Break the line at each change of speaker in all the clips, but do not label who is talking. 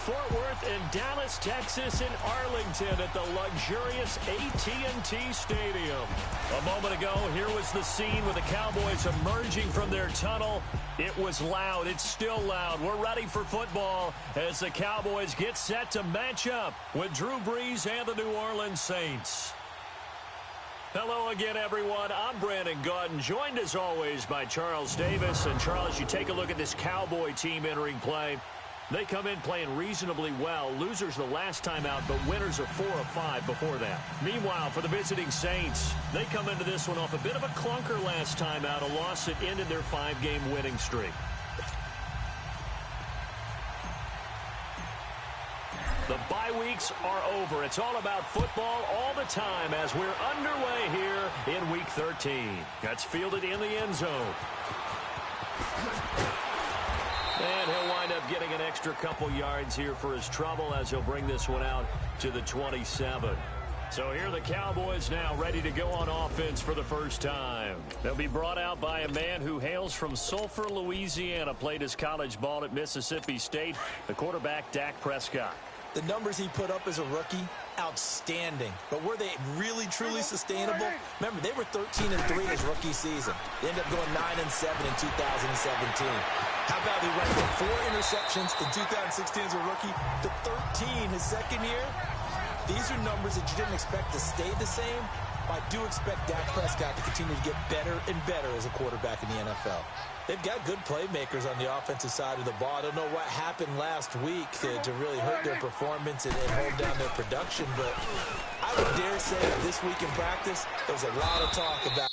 Fort Worth and Dallas, Texas, and Arlington at the luxurious AT&T Stadium. A moment ago, here was the scene with the Cowboys emerging from their tunnel. It was loud. It's still loud. We're ready for football as the Cowboys get set to match up with Drew Brees and the New Orleans Saints. Hello again, everyone. I'm Brandon Gaudin, joined as always by Charles Davis. And Charles, you take a look at this Cowboy team entering play. They come in playing reasonably well. Losers the last time out, but winners of 4 of 5 before that. Meanwhile, for the visiting Saints, they come into this one off a bit of a clunker last time out, a loss that ended their 5-game winning streak. The bye weeks are over. It's all about football all the time as we're underway here in Week 13. That's fielded in the end zone. And he'll wind up getting an extra couple yards here for his trouble as he'll bring this one out to the 27. So here are the Cowboys now ready to go on offense for the first time. They'll be brought out by a man who hails from Sulphur, Louisiana, played his college ball at Mississippi State, the quarterback Dak Prescott.
The numbers he put up as a rookie, outstanding. But were they really, truly sustainable? Remember, they were 13-3 his rookie season. They ended up going 9-7 in 2017. How about he went from 4 interceptions in 2016 as a rookie to 13 his second year? These are numbers that you didn't expect to stay the same. I do expect Dak Prescott to continue to get better and better as a quarterback in the NFL. They've got good playmakers on the offensive side of the ball. I don't know what happened last week to really hurt their performance and hold down their production, but I would dare say that this week in practice, there's a lot of talk about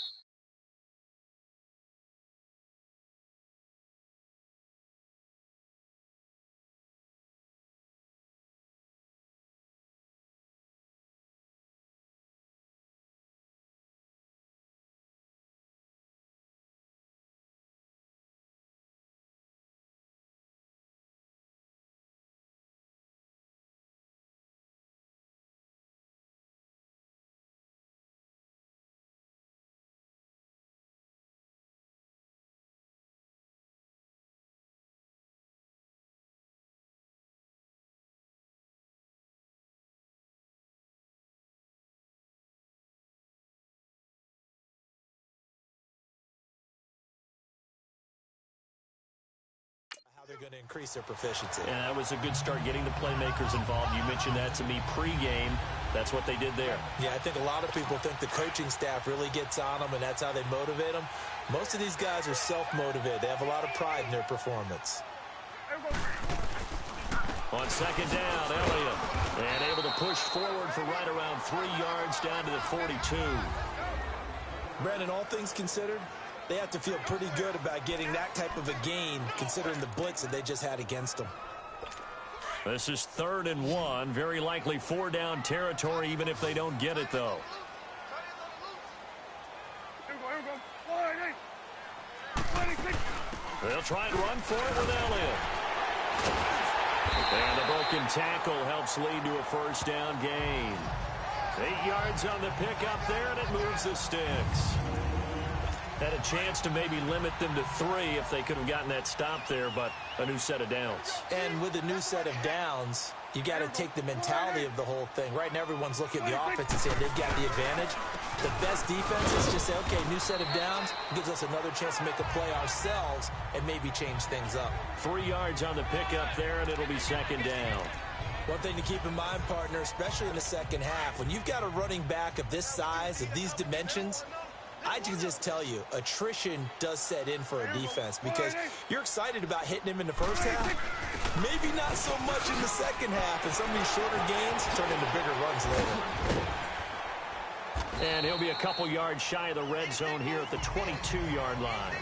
they're going to increase their proficiency.
And that was a good start getting the playmakers involved. You mentioned that to me pregame. That's what they did there.
Yeah, I think a lot of people think the coaching staff really gets on them, and that's how they motivate them. Most of these guys are self-motivated. They have a lot of pride in their performance.
On second down, Elliott. And able to push forward for right around 3 yards down to the 42.
Brandon, all things considered, they have to feel pretty good about getting that type of a gain, considering the blitz that they just had against them.
This is 3rd and 1. Very likely 4-down territory, even if they don't get it, though. They'll try and run for it with Elliott. And the broken tackle helps lead to a 1st down gain. 8 yards on the pickup there, and it moves the sticks. Had a chance to maybe limit them to 3 if they could have gotten that stop there, but a new set of downs.
And with a new set of downs, you got to take the mentality of the whole thing. Right now, everyone's looking at the offense and saying they've got the advantage. The best defense is just say, okay, new set of downs gives us another chance to make a play ourselves and maybe change things up.
3 yards on the pickup there, and it'll be 2nd down.
One thing to keep in mind, partner, especially in the second half, when you've got a running back of this size, of these dimensions, I can just tell you, attrition does set in for a defense because you're excited about hitting him in the first half. Maybe not so much in the second half, and some of these shorter gains turn into bigger runs later.
And he'll be a couple yards shy of the red zone here at the 22-yard line.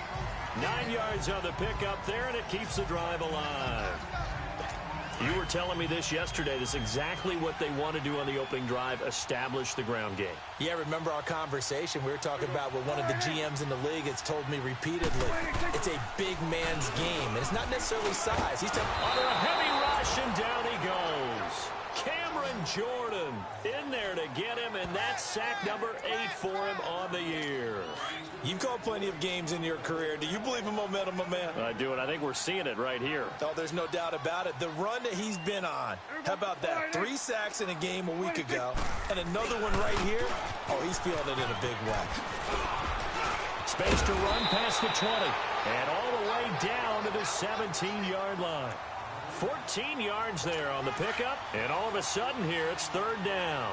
9 yards on the pickup there, and it keeps the drive alive. You were telling me this yesterday. This is exactly what they want to do on the opening drive, establish the ground game.
Yeah, remember our conversation? We were talking about what one of the GMs in the league has told me repeatedly. It's a big man's game, and it's not necessarily size. He's
under a heavy rush, and down he goes. Cameron Jordan in there to get him, and that's sack number 8 for him on the year.
You've called plenty of games in your career. Do you believe in momentum, my man?
I do, and I think we're seeing it right here.
Oh, there's no doubt about it. The run that he's been on. How about that? 3 sacks in a game a week ago, and another one right here. Oh, he's feeling it in a big way.
Space to run past the 20, and all the way down to the 17-yard line. 14 yards there on the pickup, and all of a sudden here it's 3rd down.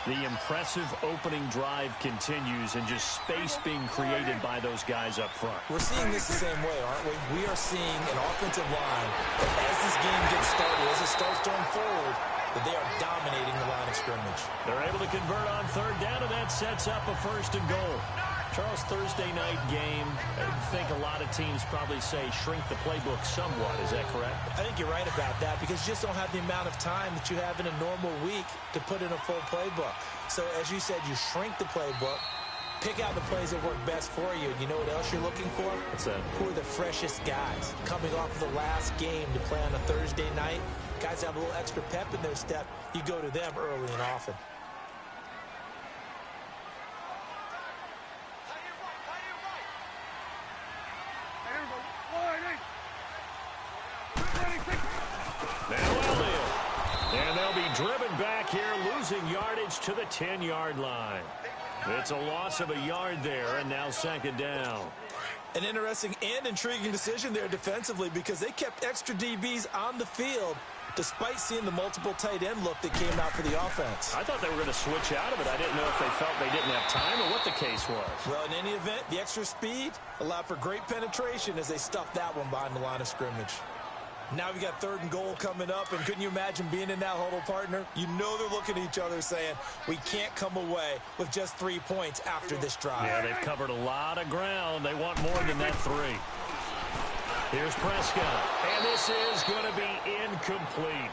The impressive opening drive continues, and just space being created by those guys up front.
We're seeing this the same way, aren't we? We are seeing an offensive line that as this game gets started, as it starts to unfold, that they are dominating the line of scrimmage.
They're able to convert on 3rd down, and that sets up a 1st and goal. Charles, Thursday night game, I think a lot of teams probably say shrink the playbook somewhat. Is that correct?
I think you're right about that because you just don't have the amount of time that you have in a normal week to put in a full playbook. So, as you said, you shrink the playbook, pick out the plays that work best for you. And you know what else you're looking for?
What's that?
Who are the freshest guys coming off of the last game to play on a Thursday night? Guys have a little extra pep in their step. You go to them early and often.
And they'll be driven back here, losing yardage to the 10-yard line. It's a loss of a yard there, and now 2nd down.
An interesting and intriguing decision there defensively because they kept extra DBs on the field despite seeing the multiple tight end look that came out for the offense.
I thought they were going to switch out of it. I didn't know if they felt they didn't have time or what the case was.
Well, in any event, the extra speed allowed for great penetration as they stuffed that one behind the line of scrimmage. Now we got 3rd and goal coming up, and couldn't you imagine being in that huddle, partner? You know they're looking at each other saying, we can't come away with just 3 points after this drive.
Yeah, they've covered a lot of ground. They want more than that 3. Here's Prescott, and this is going to be incomplete.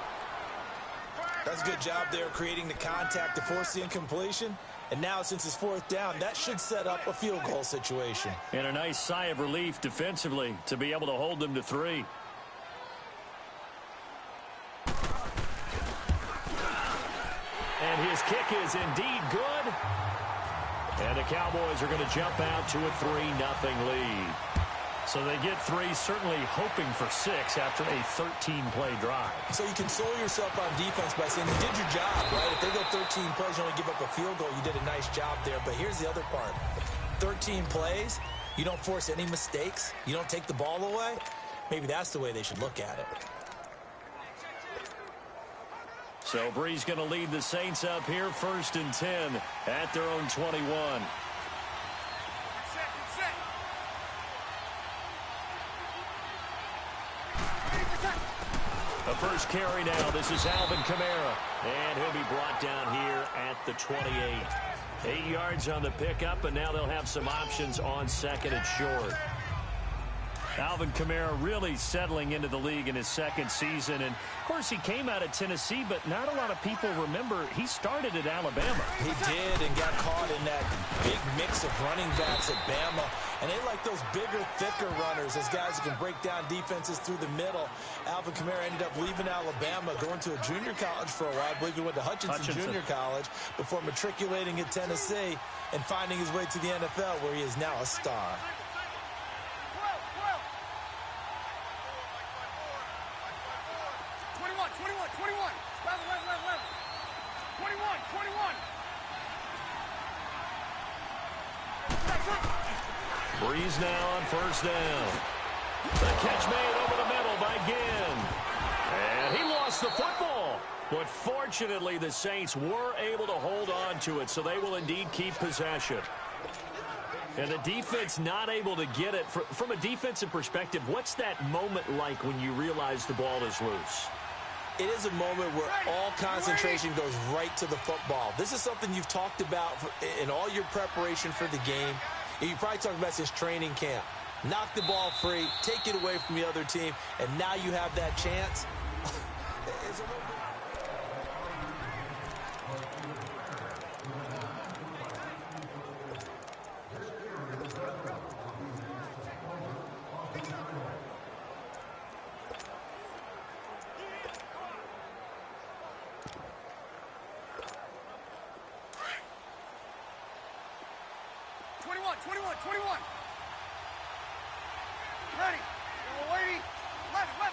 That's a good job there creating the contact to force the incompletion. And now, since it's 4th down, that should set up a field goal situation.
And a nice sigh of relief defensively to be able to hold them to 3. And his kick is indeed good. And the Cowboys are going to jump out to a 3-0 lead. So they get 3, certainly hoping for 6 after a 13-play drive.
So you console yourself on defense by saying you did your job, right? If they go 13 plays, you only give up a field goal, you did a nice job there. But here's the other part. 13 plays, you don't force any mistakes, you don't take the ball away. Maybe that's the way they should look at it.
So Bree's going to lead the Saints up here, 1st and 10 at their own 21. The first carry now. This is Alvin Kamara. And he'll be brought down here at the 28. 8 yards on the pickup, and now they'll have some options on 2nd and short. Alvin Kamara really settling into the league in his 2nd season. And, of course, he came out of Tennessee, but not a lot of people remember he started at Alabama.
He did and got caught in that big mix of running backs at Bama. And they like those bigger, thicker runners as guys who can break down defenses through the middle. Alvin Kamara ended up leaving Alabama, going to a junior college for a while. I believe he went to Hutchinson Junior College before matriculating at Tennessee and finding his way to the NFL, where he is now a star.
Breeze now on 1st down. The catch made over the middle by Ginn. And he lost the football. But fortunately, the Saints were able to hold on to it, so they will indeed keep possession. And the defense not able to get it. From a defensive perspective, what's that moment like when you realize the ball is loose?
It is a moment where all concentration goes right to the football. This is something you've talked about in all your preparation for the game. You probably talked about since training camp. Knock the ball free, take it away from the other team, and now you have that chance.
21, 21. Ready. Little lady. Left. 12.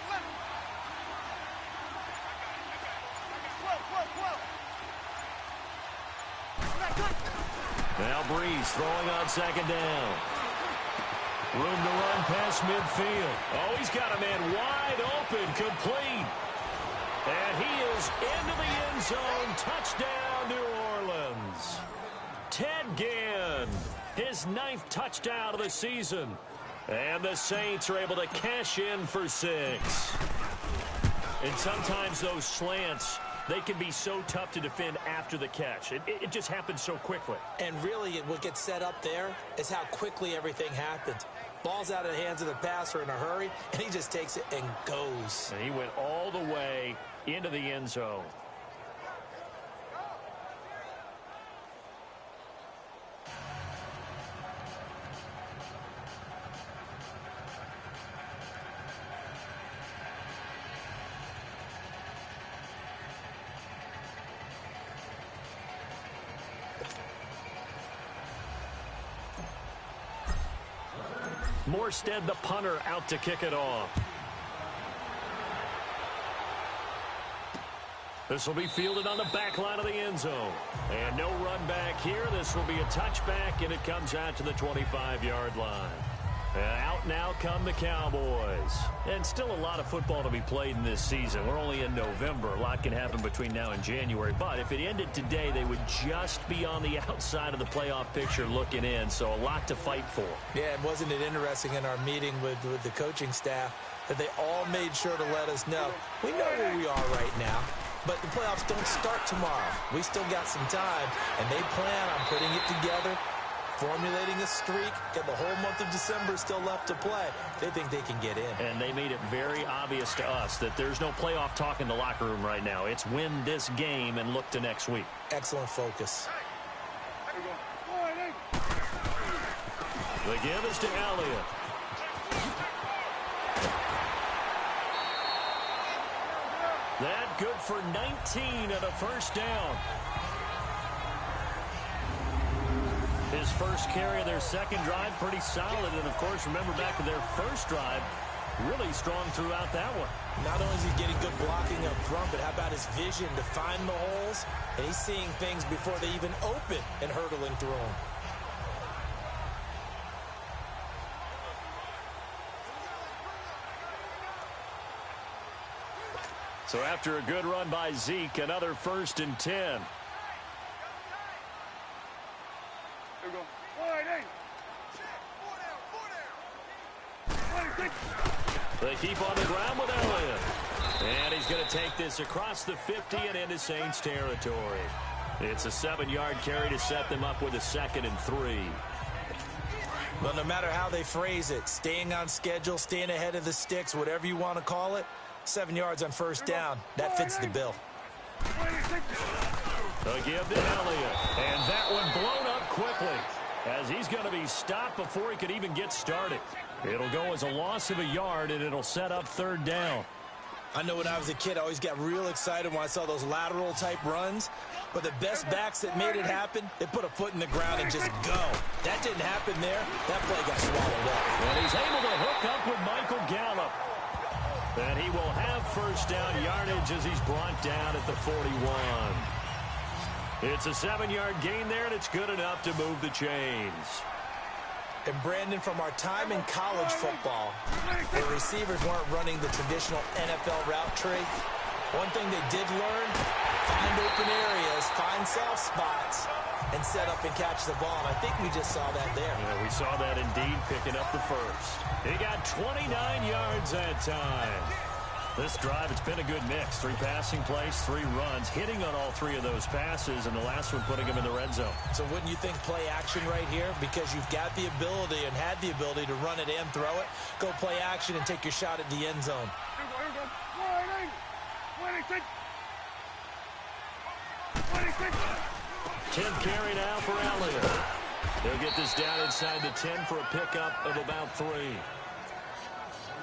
Good.
Now Breeze throwing on second down. Room to run past midfield. Oh, he's got a man wide open, complete. And he is into the end zone. Touchdown, New Orleans. Ted Ginn, his 9th touchdown of the season. And the Saints are able to cash in for 6. And sometimes those slants, they can be so tough to defend after the catch. It just happens so quickly.
And really, what gets set up there is how quickly everything happens. Ball's out of the hands of the passer in a hurry, and he just takes it and goes.
And he went all the way into the end zone. Morstead, the punter, out to kick it off. This will be fielded on the back line of the end zone. And no run back here. This will be a touchback, and it comes out to the 25-yard line. And out now come the Cowboys. And still a lot of football to be played in this season. We're only in November. A lot can happen between now and January. But if it ended today, they would just be on the outside of the playoff picture looking in. So a lot to fight for.
Yeah, and wasn't it interesting in our meeting with the coaching staff that they all made sure to let us know, we know where we are right now, but the playoffs don't start tomorrow. We still got some time, and they plan on putting it together, formulating a streak, got the whole month of December still left to play. They think they can get in.
And they made it very obvious to us that there's no playoff talk in the locker room right now. It's win this game and look to next week.
Excellent focus.
The give is to Elliott. That good for 19 and a first down. His first carry of their second drive, pretty solid. And, of course, remember back to their first drive, really strong throughout that one.
Not only is he getting good blocking up front, but how about his vision to find the holes? And he's seeing things before they even open and hurtling through them.
So after a good run by Zeke, another 1st and 10. They keep on the ground with Elliott. And he's going to take this across the 50 and into Saints territory. It's a 7-yard carry to set them up with a 2nd and 3.
Well, no matter how they phrase it, staying on schedule, staying ahead of the sticks, whatever you want to call it, 7 yards on first down, that fits the bill.
A give to Elliott. And that one blown up quickly, as he's going to be stopped before he could even get started. It'll go as a loss of a yard, and it'll set up 3rd down.
I know when I was a kid, I always got real excited when I saw those lateral-type runs. But the best backs that made it happen, they put a foot in the ground and just go. That didn't happen there. That play got swallowed up.
And he's able to hook up with Michael Gallup. And he will have first down yardage as he's brought down at the 41. It's a 7-yard gain there, and it's good enough to move the chains.
And, Brandon, from our time in college football, where receivers weren't running the traditional NFL route tree, one thing they did learn, find open areas, find soft spots, and set up and catch the ball. And I think we just saw that there.
Yeah, we saw that indeed, picking up the first. He got 29 yards that time. This drive, it's been a good mix. 3 passing plays, 3 runs, hitting on all 3 of those passes, and the last one putting him in the red zone.
So wouldn't you think play action right here? Because you've got the ability and had the ability to run it and throw it. Go play action and take your shot at the end zone.
10th carry now for Elliott. They'll get this down inside the 10 for a pickup of about 3.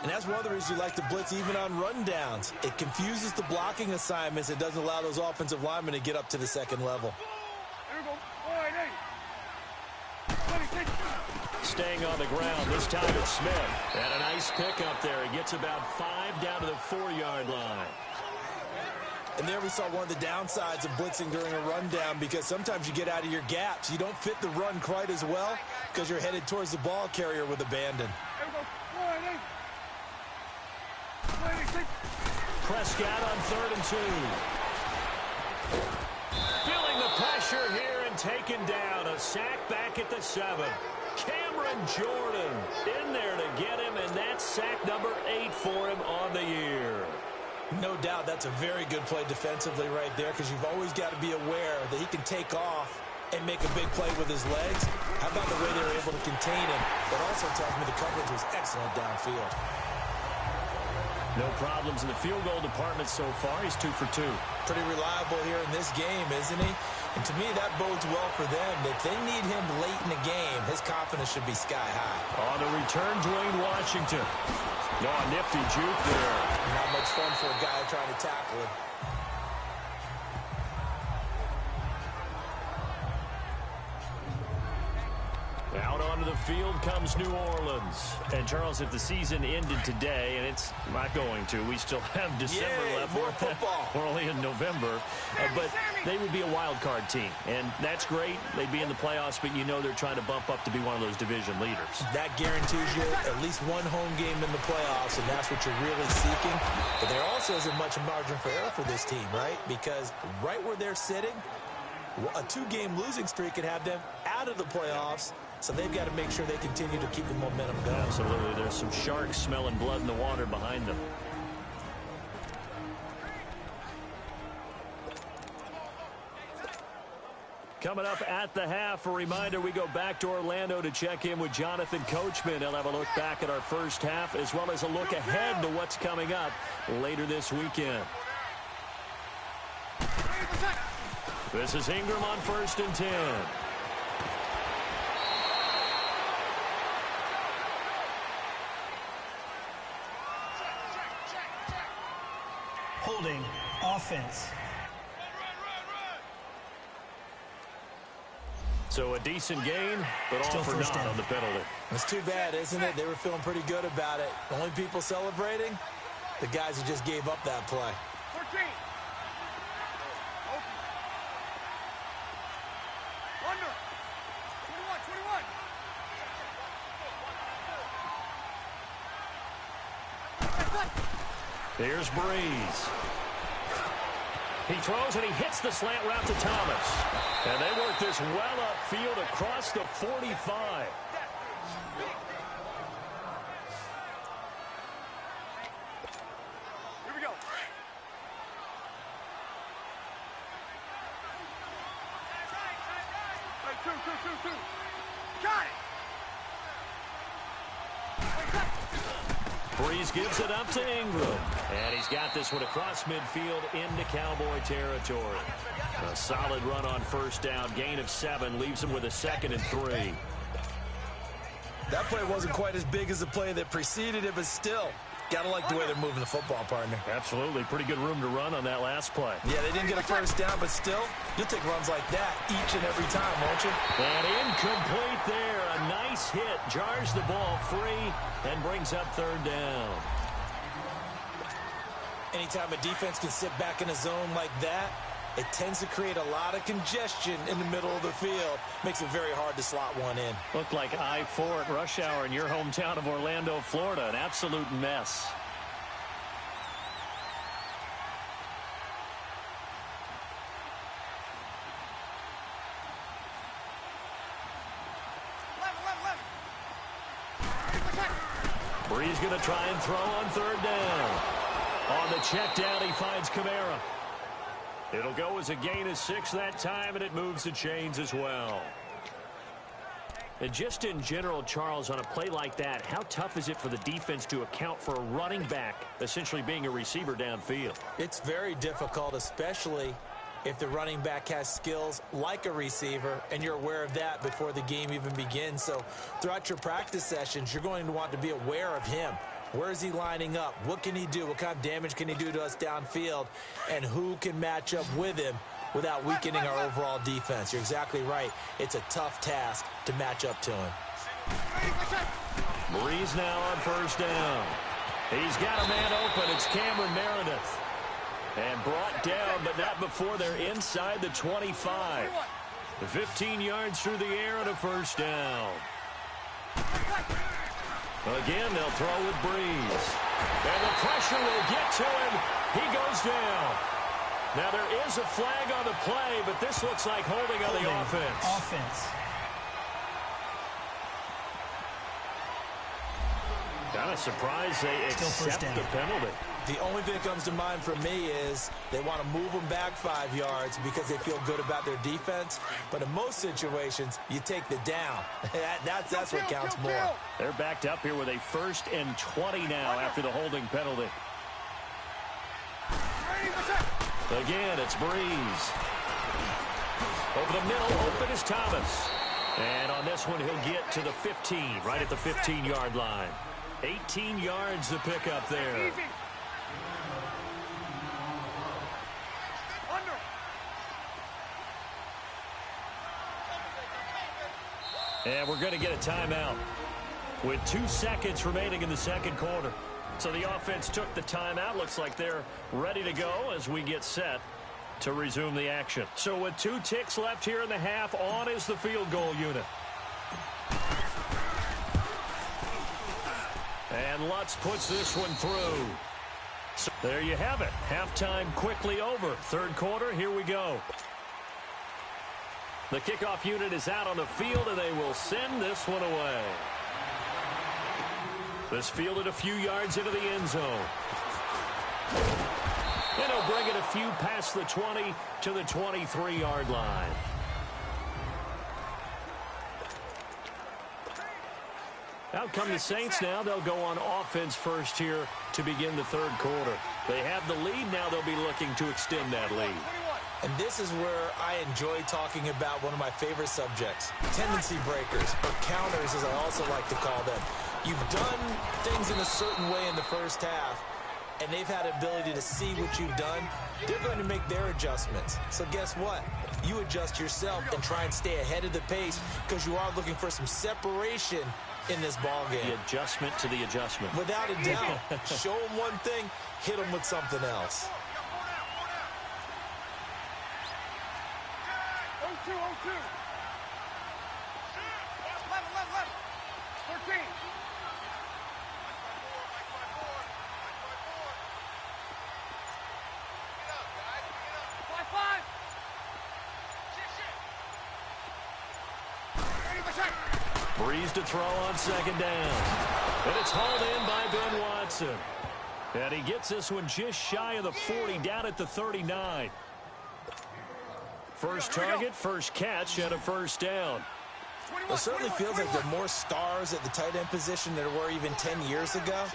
And that's one of the reasons you like to blitz even on rundowns. It confuses the blocking assignments. It doesn't allow those offensive linemen to get up to the second level.
staying on the ground. This time it's Smith. And a nice pickup there. He gets about 5 down to the 4-yard line.
And there we saw one of the downsides of blitzing during a rundown, because sometimes you get out of your gaps. You don't fit the run quite as well because you're headed towards the ball carrier with abandon.
Prescott on 3rd and 2. Feeling the pressure here and taken down. A sack back at the 7. Cameron Jordan in there to get him, and that's sack number 8 for him on the year.
No doubt that's a very good play defensively right there, because you've always got to be aware that he can take off and make a big play with his legs. How about the way they were able to contain him? That also tells me the coverage was excellent downfield.
No problems in the field goal department so far. He's 2 for 2.
Pretty reliable here in this game, isn't he? And to me, that bodes well for them. If they need him late in the game, his confidence should be sky high.
On the return, Dwayne Washington. Oh, nifty juke there.
Not much fun for a guy trying to tackle him.
Out onto the field comes New Orleans. And, Charles, if the season ended today, and it's not going to, we still have December left.
More football.
We're only in November. But they would be a wild card team. And that's great. They'd be in the playoffs, but you know they're trying to bump up to be one of those division leaders.
That guarantees you at least one home game in the playoffs, and that's what you're really seeking. But there also isn't much margin for error for this team, right? Because right where they're sitting, a 2-game losing streak could have them out of the playoffs. So they've got to make sure they continue to keep the momentum going.
Absolutely. There's some sharks smelling blood in the water behind them. Coming up at the half, a reminder, we go back to Orlando to check in with Jonathan Coachman. He'll have a look back at our first half, as well as a look ahead to what's coming up later this weekend. This is Ingram on 1st and 10.
Holding offense.
So a decent gain, but
Still
all for
first
naught
down.
on the penalty.
It's too bad, isn't it? They were feeling pretty good about it. The only people celebrating, the guys who just gave up that play.
14. Under. 21.
Here's Breeze. He throws and he hits the slant route to Thomas. And they work this well upfield across the 45.
Here we go. Hey, two. Got it.
Breeze gives it up to Ingram. And he's got this one across midfield into Cowboy territory. A solid run on 1st down. Gain of 7 leaves him with a 2nd and 3.
That play wasn't quite as big as the play that preceded it, but still, got to like the way they're moving the football, partner.
Absolutely. Pretty good room to run on that last play.
Yeah, they didn't get a 1st down, but still, you'll take runs like that each and every time, won't you?
And incomplete there. A nice hit. Jars the ball free and brings up 3rd down.
Anytime a defense can sit back in a zone like that, it tends to create a lot of congestion in the middle of the field. Makes it very hard to slot one in.
Looked like I-4 at rush hour in your hometown of Orlando, Florida. An absolute mess. Breeze going to try and throw on 3rd down. On the check down, he finds Kamara. It'll go as a gain of 6 that time, and it moves the chains as well. And just in general, Charles, on a play like that, how tough is it for the defense to account for a running back essentially being a receiver downfield?
It's very difficult, especially if the running back has skills like a receiver, and you're aware of that before the game even begins. So throughout your practice sessions, you're going to want to be aware of him. Where is he lining up? What can he do? What kind of damage can he do to us downfield? And who can match up with him without weakening our overall defense? You're exactly right. It's a tough task to match up to him.
Breeze now on first down. He's got a man open. It's Cameron Meredith. And brought down, but not before they're inside the 25. 15 yards through the air and a first down. Again, they'll throw with Breeze. And the pressure will get to him. He goes down. Now, there is a flag on the play, but this looks like holding on the offense. Kind of surprised they accept the penalty.
The only thing that comes to mind for me is they want to move them back 5 yards because they feel good about their defense. But in most situations, you take the down. That's what counts more.
They're backed up here with a 1st and 20 now after the holding penalty. Again, it's Breeze. Over the middle, open is Thomas. And on this one, he'll get to the 15, right at the 15-yard line. 18 yards to pick up there. And we're going to get a timeout with 2 seconds remaining in the second quarter. So the offense took the timeout. Looks like they're ready to go as we get set to resume the action. So with 2 ticks left here in the half, on is the field goal unit. And Lutz puts this one through. So there you have it. Halftime quickly over. Third quarter, here we go. The kickoff unit is out on the field, and they will send this one away. This fielded a few yards into the end zone. And he'll bring it a few past the 20 to the 23-yard line. Out come the Saints now. They'll go on offense first here to begin the third quarter. They have the lead. Now they'll be looking to extend that lead.
And this is where I enjoy talking about one of my favorite subjects, tendency breakers, or counters as I also like to call them. You've done things in a certain way in the first half, and they've had ability to see what you've done. They're going to make their adjustments. So guess what? You adjust yourself and try and stay ahead of the pace because you are looking for some separation in this ball game.
The adjustment to the adjustment.
Without a doubt. Show them one thing, hit them with something else.
0-2, 0-2. 13.
Breeze to throw on second down. And it's hauled in by Ben Watson. And he gets this one just shy of the 40, down at the 39. First target, first catch, and a first down.
It certainly feels like there are more stars at the tight end position than there were even 10 years ago.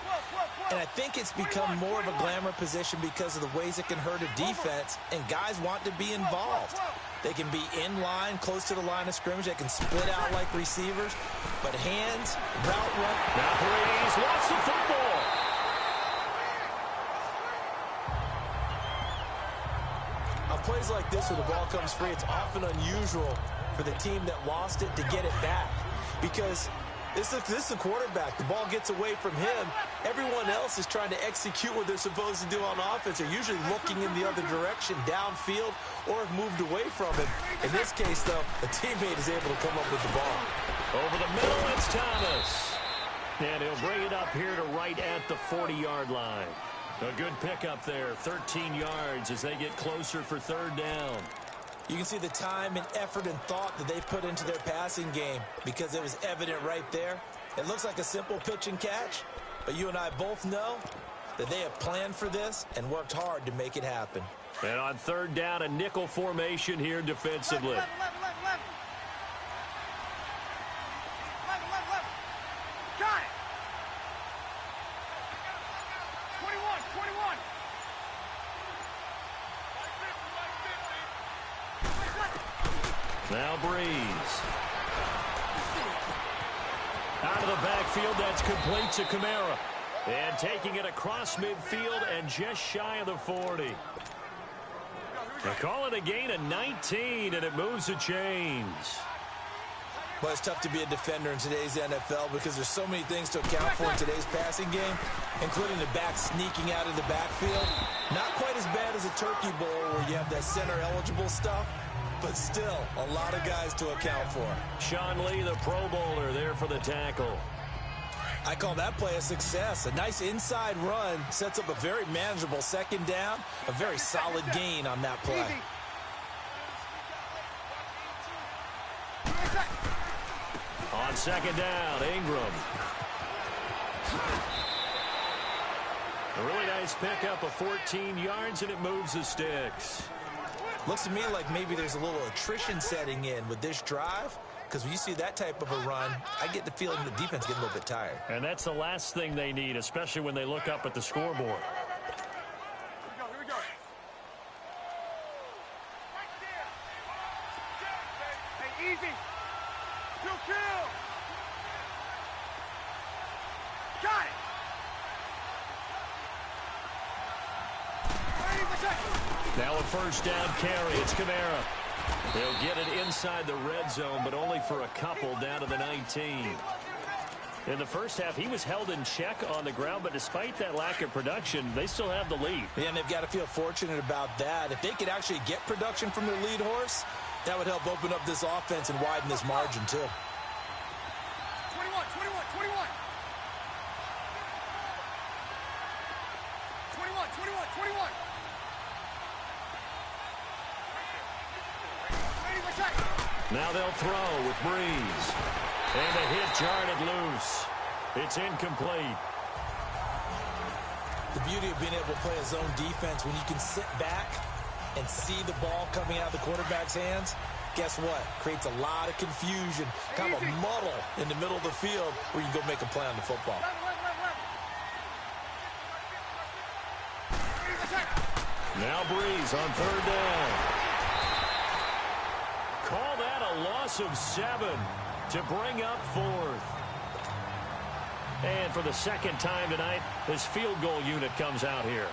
And I think it's become more of a glamour position because of the ways it can hurt a defense, and guys want to be involved. They can be in line, close to the line of scrimmage. They can split out like receivers. But hands, route run.
Now Breeze wants the football.
On plays like this where the ball comes free, it's often unusual for the team that lost it to get it back. Because this is the quarterback. The ball gets away from him. Everyone else is trying to execute what they're supposed to do on offense. They're usually looking in the other direction, downfield, or have moved away from him. In this case, though, a teammate is able to come up with the ball.
Over the middle, it's Thomas. And he'll bring it up here to right at the 40-yard line. A good pickup there, 13 yards as they get closer for third down.
You can see the time and effort and thought that they put into their passing game because it was evident right there. It looks like a simple pitch and catch, but you and I both know that they have planned for this and worked hard to make it happen.
And on third down, a nickel formation here defensively.
Left. Got it. 21.
Now Breeze. Out of the backfield, that's complete to Kamara. And taking it across midfield and just shy of the 40. They call it a gain of 19, and it moves the chains.
But it's tough to be a defender in today's NFL because there's so many things to account for in today's passing game, including the back sneaking out of the backfield. Not quite as bad as a turkey bowl where you have that center-eligible stuff, but still a lot of guys to account for.
Sean Lee, the Pro Bowler, there for the tackle.
I call that play a success. A nice inside run sets up a very manageable second down, a very solid gain on that play.
On second down, Ingram. A really nice pickup of 14 yards, and it moves the sticks.
Looks to me like maybe there's a little attrition setting in with this drive, because when you see that type of a run, I get the feeling the defense getting a little bit tired.
And that's the last thing they need, especially when they look up at the scoreboard.
Here we go. Hey, easy. 2 kills. Got it.
Now a first down carry. It's Kamara. They'll get it inside the red zone, but only for a couple down to the 19. In the first half, he was held in check on the ground, but despite that lack of production, they still have the lead.
And they've got to feel fortunate about that. If they could actually get production from their lead horse, that would help open up this offense and widen this margin, too.
21. 21.
Now they'll throw with Breeze. And the hit jarred loose. It's incomplete.
The beauty of being able to play a zone defense when you can sit back and see the ball coming out of the quarterback's hands, guess what? Creates a lot of confusion, kind of a muddle in the middle of the field where you can go make a play on the football.
Now Breeze on third down. Call that a loss of 7 to bring up 4th. And for the second time tonight, his field goal unit comes out here.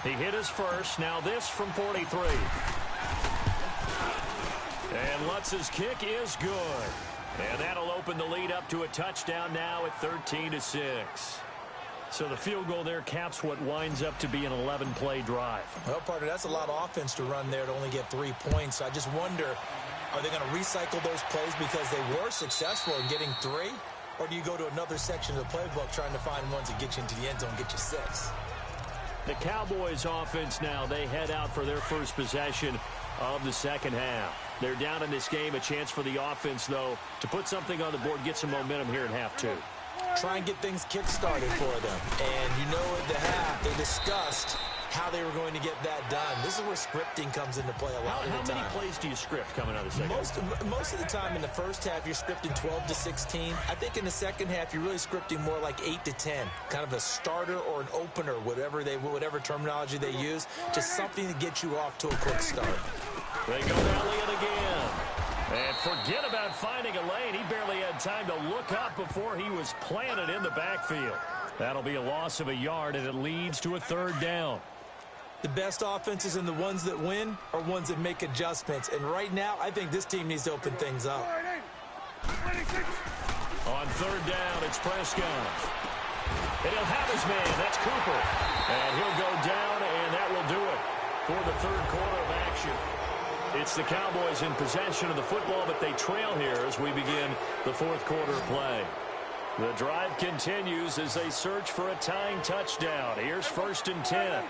He hit his first. Now this from 43. And Lutz's kick is good. And that'll open the lead up to a touchdown now at 13-6. So the field goal there caps what winds up to be an 11-play drive.
Well, partner, that's a lot of offense to run there to only get 3 points. So I just wonder, are they going to recycle those plays because they were successful in getting 3? Or do you go to another section of the playbook trying to find ones that get you into the end zone and get you 6?
The Cowboys offense now, they head out for their first possession of the second half. They're down in this game. A chance for the offense, though, to put something on the board, get some momentum here at half 2.
Try and get things kick-started for them. And you know at the half, they discussed how they were going to get that done. This is where scripting comes into play a lot of the time.
How many plays do you script coming out of the second half?
Most of the time in the first half, you're scripting 12 to 16. I think in the second half, you're really scripting more like 8 to 10. Kind of a starter or an opener, whatever terminology they use. Just something to get you off to a quick start.
They go Elliott again. And forget about finding a lane. He barely had time to look up before he was planted in the backfield. That'll be a loss of a yard, and it leads to a third down.
The best offenses and the ones that win are ones that make adjustments. And right now, I think this team needs to open things up.
On third down, it's Prescott. And he'll have his man. That's Cooper. And he'll go down, and that will do it for the third quarter of action. It's the Cowboys in possession of the football, but they trail here as we begin the fourth quarter play. The drive continues as they search for a tying touchdown. Here's 1st and 10.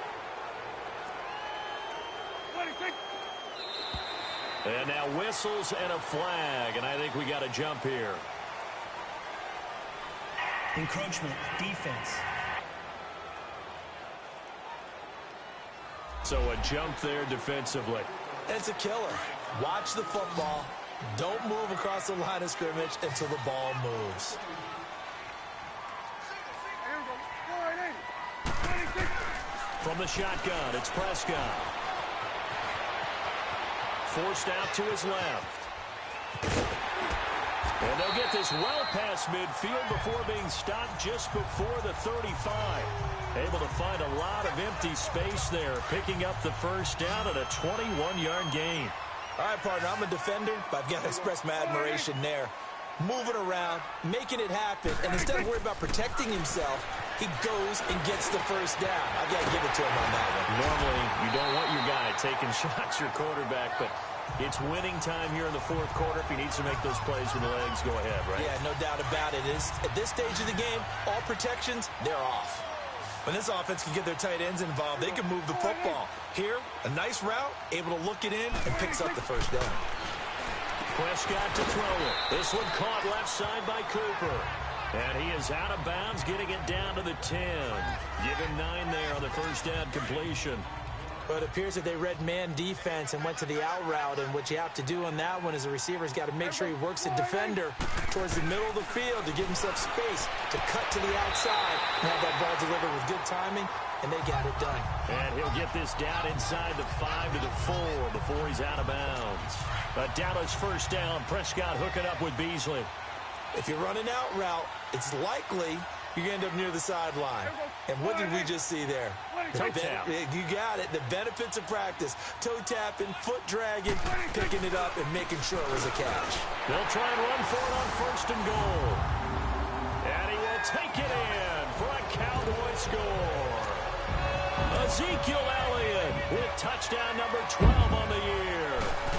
And now whistles and a flag, and I think we got a jump here.
Encroachment, defense.
So a jump there defensively.
It's a killer. Watch the football. Don't move across the line of scrimmage until the ball moves.
From the shotgun, it's Prescott. Forced out to his left. And they'll get this well past midfield before being stopped just before the 35. Able to find a lot of empty space there, picking up the first down at a 21-yard gain.
All right, partner, I'm a defender, but I've got to express my admiration there. moving around, making it happen, and instead of worrying about protecting himself, he goes and gets the first down. I've got to give it to him on that one.
Normally, you don't want your guy taking shots, your quarterback, but it's winning time here in the fourth quarter. If he needs to make those plays with the legs, go ahead, right?
Yeah, no doubt about it. At this stage of the game, all protections, they're off. When this offense can get their tight ends involved, they can move the football. Here, a nice route, able to look it in, and picks up the first down.
Prescott to throw it. This one caught left side by Cooper. And he is out of bounds, getting it down to the 10. Give him 9 there on the first down completion.
But it appears that they read man defense and went to the out route, and what you have to do on that one is the receiver's got to make sure he works the defender towards the middle of the field to give himself space to cut to the outside and have that ball delivered with good timing, and they got it done.
And he'll get this down inside the 5 to the 4 before he's out of bounds. A Dallas first down. Prescott hooking up with Beasley.
If you run an out route, it's likely you're going to end up near the sideline. And what did we just see there?
Toe tap.
You got it. The benefits of practice. Toe tapping, foot dragging, picking it up, and making sure it was a catch.
They'll try and run for it on first and goal. And he will take it in for a Cowboy score. Ezekiel Elliott with touchdown number 12 on the year.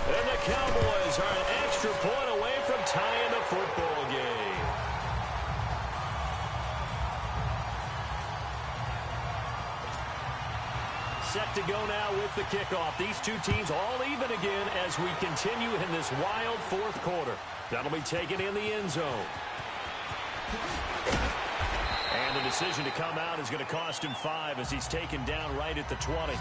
And the Cowboys are an extra point away from tying the football game. Set to go now with the kickoff. These two teams all even again as we continue in this wild fourth quarter. That'll be taken in the end zone. And the decision to come out is going to cost him 5 as he's taken down right at the 20.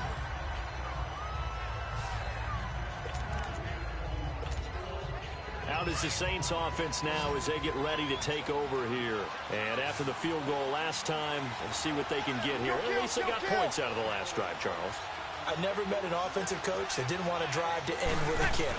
Out is the Saints offense now as they get ready to take over here. And after the field goal last time, let's see what they can get here. At least they got points out of the last drive, Charles.
I never met an offensive coach that didn't want to drive to end with a kick.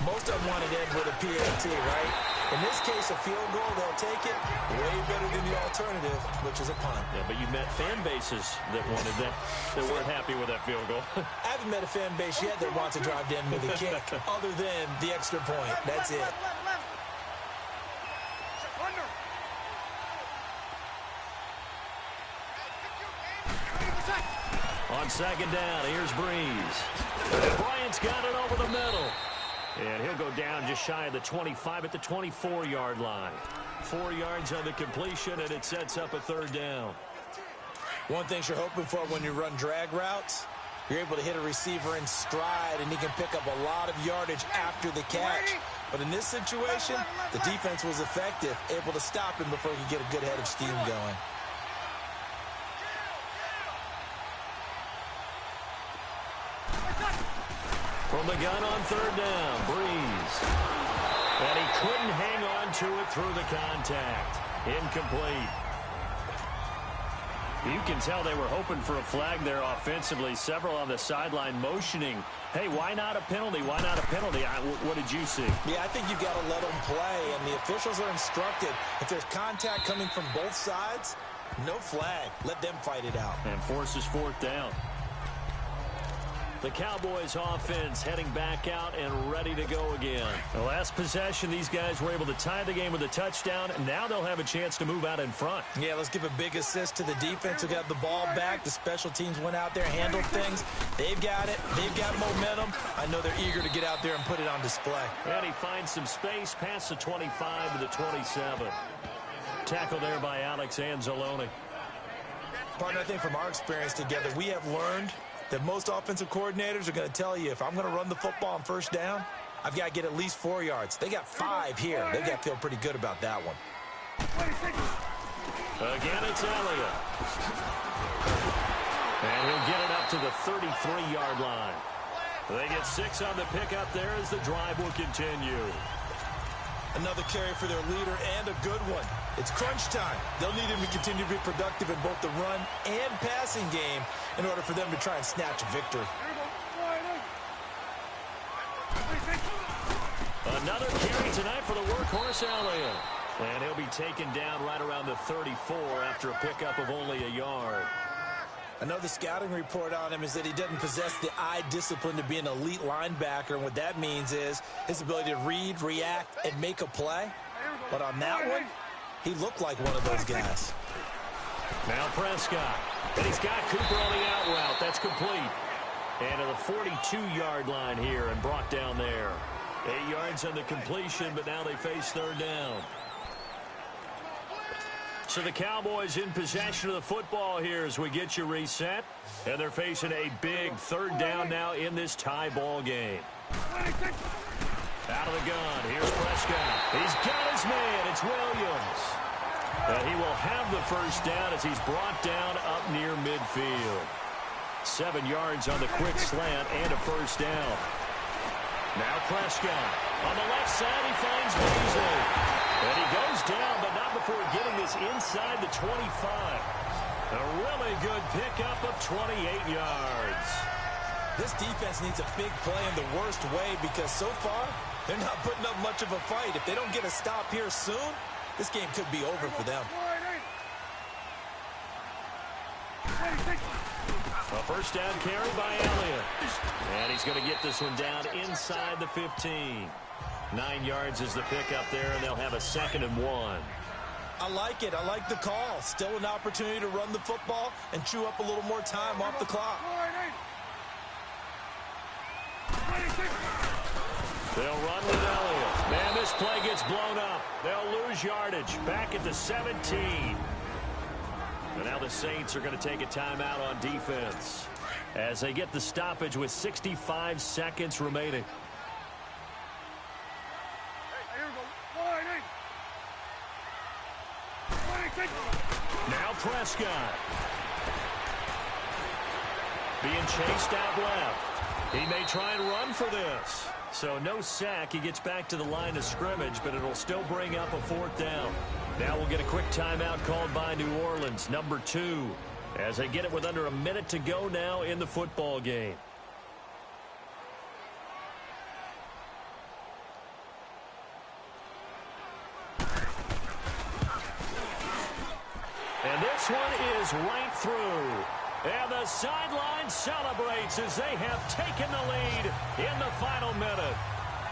Most of them wanted to end with a PAT, right? In this case, a field goal, they'll take it. Way better than the alternative, which is a punt.
Yeah, but you met fan bases that wanted that, that weren't happy with that field goal.
I haven't met a fan base yet that wants to drive to end with a kick, other than the extra point. That's it.
On second down, here's Breeze. And Bryant's got it over the middle. And he'll go down just shy of the 25 at the 24-yard line. 4 yards on the completion, and it sets up a third down.
One thing you're hoping for when you run drag routes, you're able to hit a receiver in stride, and he can pick up a lot of yardage after the catch. But in this situation, the defense was effective, able to stop him before he could get a good head of steam going.
From the gun on third down, Breeze. And he couldn't hang on to it through the contact. Incomplete. You can tell they were hoping for a flag there offensively. Several on the sideline motioning. Hey, why not a penalty? Why not a penalty? What did you see?
Yeah, I think you've got to let them play, and the officials are instructed. If there's contact coming from both sides, no flag. Let them fight it out.
And forces fourth down. The Cowboys offense heading back out and ready to go again. The last possession, these guys were able to tie the game with a touchdown, and now they'll have a chance to move out in front.
Yeah, let's give a big assist to the defense who got the ball back. The special teams went out there, handled things. They've got it. They've got momentum. I know they're eager to get out there and put it on display.
And he finds some space past the 25 to the 27. Tackle there by Alex Anzalone.
Partner, I think from our experience together, we have learned that most offensive coordinators are going to tell you, if I'm going to run the football on first down, I've got to get at least 4 yards. They got 5 here. They got to feel pretty good about that one.
Again, it's Elliott. And he'll get it up to the 33-yard line. They get 6 on the pickup there as the drive will continue.
Another carry for their leader and a good one. It's crunch time. They'll need him to continue to be productive in both the run and passing game in order for them to try and snatch a victory.
Another carry tonight for the workhorse Elliott. And he'll be taken down right around the 34 after a pickup of only a yard.
Another scouting report on him is that he doesn't possess the eye discipline to be an elite linebacker. And what that means is his ability to read, react, and make a play. But on that one, he looked like one of those guys.
Now Prescott. And he's got Cooper on the out route. That's complete. And to the 42-yard line here and brought down there. 8 yards on the completion, but now they face third down. So the Cowboys in possession of the football here as we get you reset. And they're facing a big third down now in this tie ball game. Out of the gun. Here's Prescott. He's got his man. It's Williams. And he will have the first down as he's brought down up near midfield. 7 yards on the quick slant and a first down. Now Prescott. On the left side, he finds Beasley. And he goes down, but not before getting this inside the 25. A really good pickup of 28 yards.
This defense needs a big play in the worst way because so far, they're not putting up much of a fight. If they don't get a stop here soon, this game could be over for them.
A first down carry by Elliott. And he's going to get this one down inside the 15. 9 yards is the pickup there, and they'll have a 2nd and 1.
I like it. I like the call. Still an opportunity to run the football and chew up a little more time off the clock.
They'll run with Elliott. Man, this play gets blown up. They'll lose yardage. Back at the 17. And now the Saints are going to take a timeout on defense as they get the stoppage with 65 seconds remaining. Now Prescott. Being chased out left. He may try and run for this. So no sack. He gets back to the line of scrimmage, but it'll still bring up a 4th down. Now we'll get a quick timeout called by New Orleans, number 2, as they get it with under a minute to go now in the football game. And this one is right through. And the sideline celebrates as they have taken the lead in the final minute.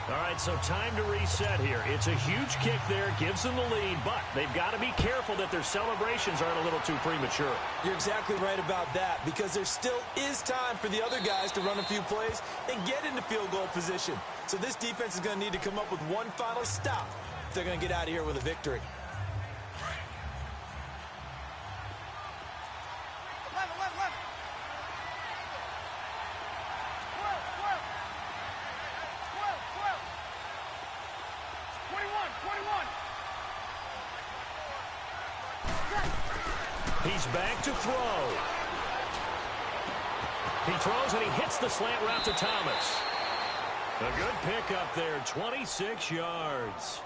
All right, so time to reset here. It's a huge kick there, gives them the lead, but they've got to be careful that their celebrations aren't a little too premature.
You're exactly right about that because there still is time for the other guys to run a few plays and get into field goal position. So this defense is going to need to come up with one final stop if they're going to get out of here with a victory.
He's back to throw. He throws and he hits the slant route to Thomas. A good pickup there, 26 yards.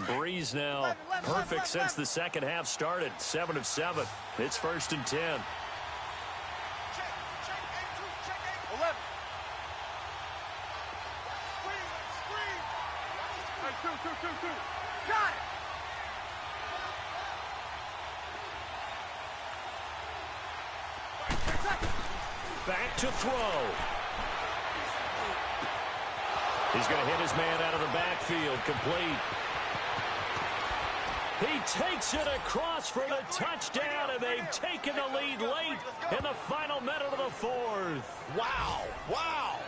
Breeze now perfect since the second half started. 7 of 7. It's 1st and 10.
Got it!
Back to throw. He's going to hit his man out of the backfield. Complete. He takes it across for the touchdown, and they've taken the lead late in the final minute of the 4th.
Wow. Wow.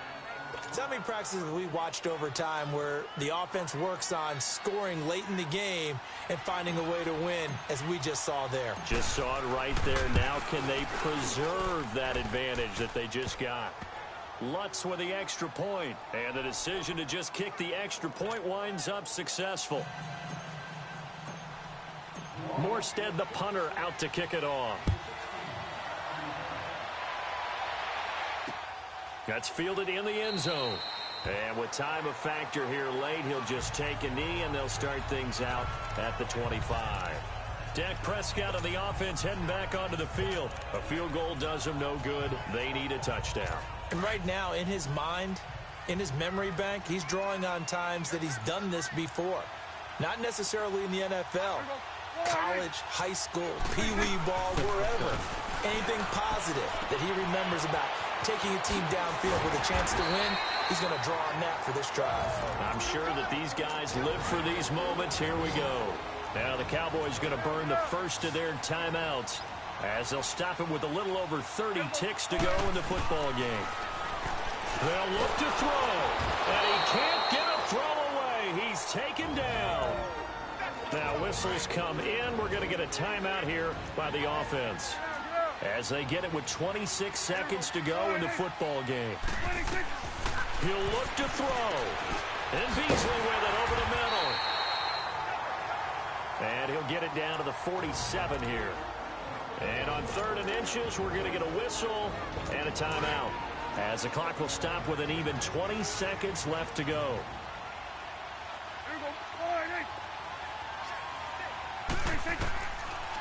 So how many practices have we watched over time where the offense works on scoring late in the game and finding a way to win, as we just saw there?
Just saw it right there. Now can they preserve that advantage that they just got? Lutz with the extra point, and the decision to just kick the extra point winds up successful. Morstead, the punter, out to kick it off. That's fielded in the end zone. And with time a factor here late, he'll just take a knee, and they'll start things out at the 25. Dak Prescott on the offense heading back onto the field. A field goal does them no good. They need a touchdown.
And right now, in his mind, in his memory bank, he's drawing on times that he's done this before. Not necessarily in the NFL. College, high school, pee-wee ball, wherever. anything positive that he remembers about taking a team downfield with a chance to win, he's going to draw on that for this drive.
I'm sure that these guys live for these moments. Here we go. Now the Cowboys going to burn the first of their timeouts as they'll stop it with a little over 30 ticks to go in the football game. They'll look to throw, and he can't get a throw away. He's taken down. Now whistles come in. We're going to get a timeout here by the offense as they get it with 26 seconds to go in the football game. He'll look to throw, and Beasley with it over the middle. And he'll get it down to the 47 here. And on 3rd and inches, we're going to get a whistle and a timeout as the clock will stop with an even 20 seconds left to go.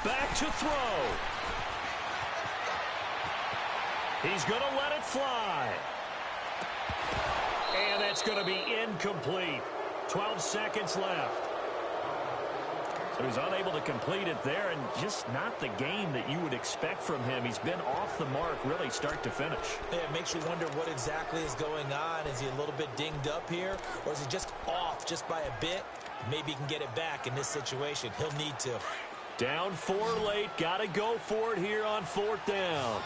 Back to throw. He's going to let it fly. And that's going to be incomplete. 12 seconds left. So he's unable to complete it there, and just not the game that you would expect from him. He's been off the mark really start to finish.
Yeah, it makes you wonder what exactly is going on. Is he a little bit dinged up here, or is he just off just by a bit? Maybe he can get it back in this situation. He'll need to.
Down 4 late. Got to go for it here on 4th down.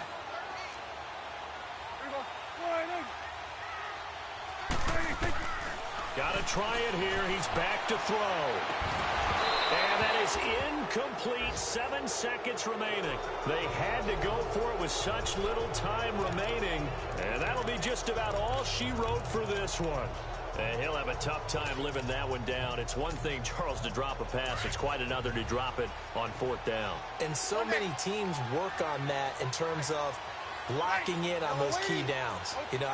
Got to try it here. He's back to throw. And that is incomplete. 7 seconds remaining. They had to go for it with such little time remaining. And that'll be just about all she wrote for this one. And he'll have a tough time living that one down. It's one thing, Charles, to drop a pass. It's quite another to drop it on 4th down.
And so many teams work on that in terms of locking in on those key downs. You know,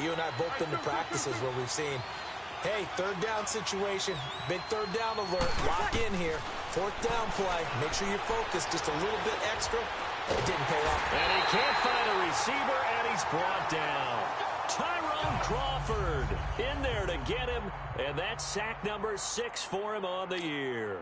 you and I both been to practices where we've seen, hey, 3rd down situation, big 3rd down alert, lock in here, 4th down play, make sure you're focused just a little bit extra. It didn't pay off.
And he can't find a receiver, and he's brought down. Tyrone Crawford in there to get him, and that's sack number 6 for him on the year.